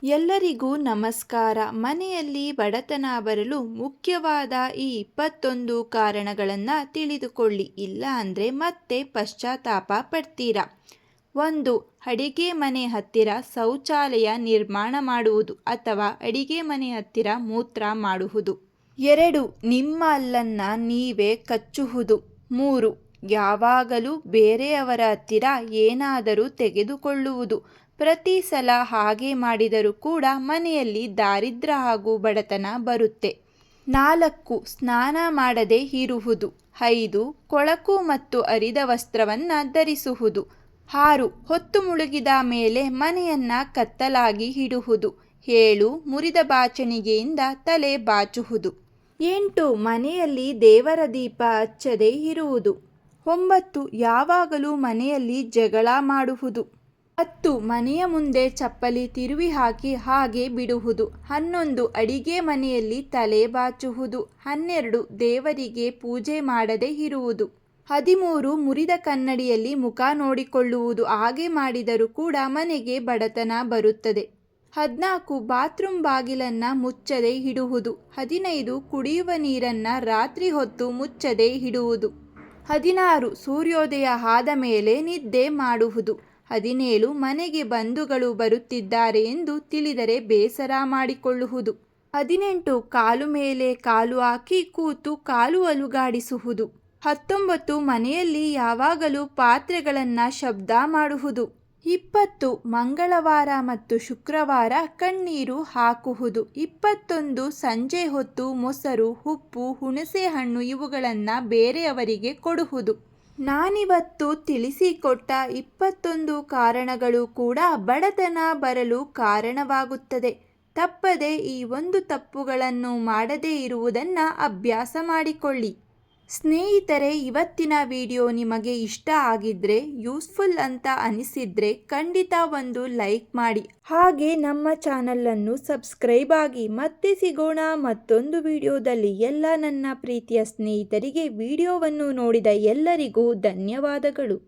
ಎಲ್ಲರಿಗೂ ನಮಸ್ಕಾರ. ಮನೆಯಲ್ಲಿ ಬಡತನ ಬರಲು ಮುಖ್ಯವಾದ ಈ 21 ಕಾರಣಗಳನ್ನು ತಿಳಿದುಕೊಳ್ಳಿ. ಇಲ್ಲ ಅಂದರೆ ಮತ್ತೆ ಪಶ್ಚಾತ್ತಾಪ ಪಡ್ತೀರಾ. 1. ಅಡಿಗೆ ಮನೆ ಹತ್ತಿರ ಶೌಚಾಲಯ ನಿರ್ಮಾಣ ಮಾಡುವುದು ಅಥವಾ ಅಡಿಗೆ ಮನೆ ಹತ್ತಿರ ಮೂತ್ರ ಮಾಡುವುದು. 2. ನಿಮ್ಮ ಹಲ್ಲನ್ನು ನೀವೇ ಕಚ್ಚುವುದು. 3. ಯಾವಾಗಲೂ ಬೇರೆಯವರ ಹತ್ತಿರ ಏನಾದರೂ ತೆಗೆದುಕೊಳ್ಳುವುದು. ಪ್ರತಿ ಸಲ ಹಾಗೆ ಮಾಡಿದರೂ ಕೂಡ ಮನೆಯಲ್ಲಿ ದಾರಿದ್ರ್ಯ ಹಾಗೂ ಬಡತನ ಬರುತ್ತೆ. 4. ಸ್ನಾನ ಮಾಡದೇ ಇರುವುದು. 5. ಕೊಳಕು ಮತ್ತು ಹರಿದ ವಸ್ತ್ರವನ್ನು ಧರಿಸುವುದು. 6. ಹೊತ್ತು ಮುಳುಗಿದ ಮೇಲೆ ಮನೆಯನ್ನು ಕತ್ತಲಾಗಿ ಇಡುವುದು. 7. ಮುರಿದ ಬಾಚಣಿಗೆಯಿಂದ ತಲೆ ಬಾಚುವುದು. 8. ಮನೆಯಲ್ಲಿ ದೇವರ ದೀಪ ಹಚ್ಚದೇ ಇರುವುದು. 9. ಯಾವಾಗಲೂ ಮನೆಯಲ್ಲಿ ಜಗಳ ಮಾಡುವುದು. 10. ಮನೆಯ ಮುಂದೆ ಚಪ್ಪಲಿ ತಿರುವಿ ಹಾಕಿ ಹಾಗೆ ಬಿಡುವುದು. 11. ಅಡಿಗೆ ಮನೆಯಲ್ಲಿ ತಲೆ ಬಾಚುವುದು. 12. ದೇವರಿಗೆ ಪೂಜೆ ಮಾಡದೇ ಇರುವುದು. 13. ಮುರಿದ ಕನ್ನಡಿಯಲ್ಲಿ ಮುಖ ನೋಡಿಕೊಳ್ಳುವುದು. ಹಾಗೆ ಮಾಡಿದರೂ ಕೂಡ ಮನೆಗೆ ಬಡತನ ಬರುತ್ತದೆ. 14. ಬಾತ್ರೂಮ್ ಬಾಗಿಲನ್ನು ಮುಚ್ಚದೇ ಇಡುವುದು. 15. ಕುಡಿಯುವ ನೀರನ್ನು ರಾತ್ರಿ ಹೊತ್ತು ಮುಚ್ಚದೇ ಇಡುವುದು. 16. ಸೂರ್ಯೋದಯ ಆದ ಮೇಲೆ ನಿದ್ದೆ ಮಾಡುವುದು. 17. ಮನೆಗೆ ಬಂಧುಗಳು ಬರುತ್ತಿದ್ದಾರೆ ಎಂದು ತಿಳಿದರೆ ಬೇಸರ ಮಾಡಿಕೊಳ್ಳುವುದು. 18. ಕಾಲು ಮೇಲೆ ಕಾಲು ಹಾಕಿ ಕೂತು ಕಾಲು ಅಲುಗಾಡಿಸುವುದು. 19. ಮನೆಯಲ್ಲಿ ಯಾವಾಗಲೂ ಪಾತ್ರೆಗಳನ್ನು ಶಬ್ದ ಮಾಡುವುದು. 20. ಮಂಗಳವಾರ ಮತ್ತು ಶುಕ್ರವಾರ ಕಣ್ಣೀರು ಹಾಕುವುದು. 21. ಸಂಜೆ ಹೊತ್ತು ಮೊಸರು, ಉಪ್ಪು, ಹುಣಸೆ ಹಣ್ಣು ಇವುಗಳನ್ನು ಬೇರೆಯವರಿಗೆ ಕೊಡುವುದು. ನಾನಿವತ್ತು ತಿಳಿಸಿಕೊಟ್ಟ 21 ಕಾರಣಗಳು ಕೂಡ ಬಡತನ ಬರಲು ಕಾರಣವಾಗುತ್ತದೆ. ತಪ್ಪದೆ ಈ ಒಂದು ತಪ್ಪುಗಳನ್ನು ಮಾಡದೇ ಇರುವುದನ್ನು ಅಭ್ಯಾಸ ಮಾಡಿಕೊಳ್ಳಿ. ಸ್ನೇಹಿತರೆ, ಇವತ್ತಿನ ವಿಡಿಯೋ ನಿಮಗೆ ಇಷ್ಟ ಆಗಿದ್ರೆ, ಯೂಸ್ಫುಲ್ ಅಂತ ಅನಿಸಿದ್ರೆ ಖಂಡಿತ ಒಂದು ಲೈಕ್ ಮಾಡಿ. ಹಾಗೆ ನಮ್ಮ ಚಾನಲನ್ನು ಸಬ್ಸ್ಕ್ರೈಬ್ ಆಗಿ. ಮತ್ತೆ ಸಿಗೋಣ ಮತ್ತೊಂದು ವಿಡಿಯೋದಲ್ಲಿ. ಎಲ್ಲ ನನ್ನ ಪ್ರೀತಿಯ ಸ್ನೇಹಿತರಿಗೆ ವಿಡಿಯೋವನ್ನು ನೋಡಿದ ಎಲ್ಲರಿಗೂ ಧನ್ಯವಾದಗಳು.